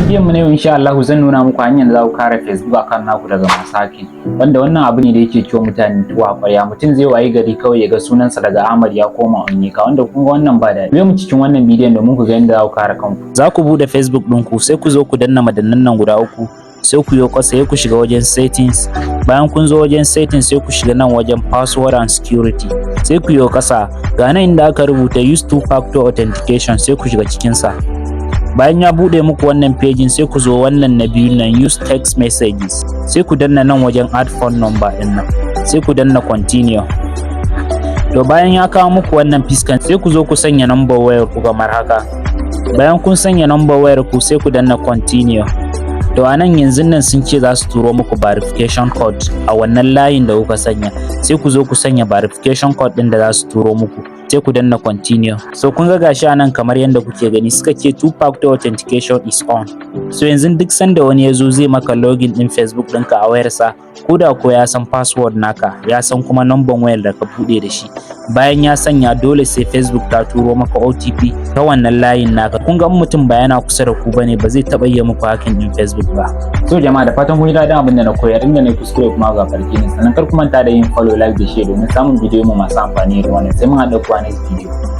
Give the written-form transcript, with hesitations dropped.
bidiyon mu ne insha Allah zan nuna muku hanyar da za ku kare Facebook account naku daga masu hacking, wanda wannan abu ne da yake ciwo mutane tuwa ƙwarya. Mutum zai wayi gari kawai ya ga sunansa daga Ahmad ya koma Onyeka, wanda kun ga wannan ba da. Biyo mu cikin wannan bidiyon domin ku ga yadda za ku kare kanku. Za ku bude Facebook ɗinku sai ku zo ku danna madannan nan guda uku, sai ku yi ƙasa sai ku shiga wajen settings. Bayan kun zo wajen settings sai ku shiga nan wajen password and security, sai ku yi ƙasa ga nan inda aka rubuta use two factor authentication sai ku shiga cikin sa. Bayan ya bude muku wannan pejin sai ku zo wannan na biyu nan use text messages, sai ku danna nan wajen add phone number din nan, sai ku danna continue. To bayan ya kawo muku wannan fiskan sai ku zo ku sanya number wayar ku kamar haka. Bayan kun sanya number wayar ku sai ku danna continue. To anan yanzu nan sun ce za su turo muku verification code a wannan layin da kuka sanya, sai ku zo ku sanya verification code din da za su turo muku, sai ku danna continue. So kun ga gashi anan kamar yadda kuke gani suka ce two factor authentication is on. So yanzu duk sanda wani ya zo zai maka login din Facebook ɗinka a wayarsa, ko da ko ya san password naka, ya san kuma number wayar da ka bude da shi, bayan ya sanya dole sai Facebook ta turo maka OTP ta wannan layin naka. Kun ga mutum ba yana kusa da ku bane ba zai taba yi muku hacking din Facebook ba. So jama'a da fatan kun ji daɗin abin da na koyar, inda na kuskure kuma ga farki ne, sannan kar ku manta da yin follow, like da share domin samun bidiyo mu masu amfani da wannan. Sai mun haɗa ku a next video.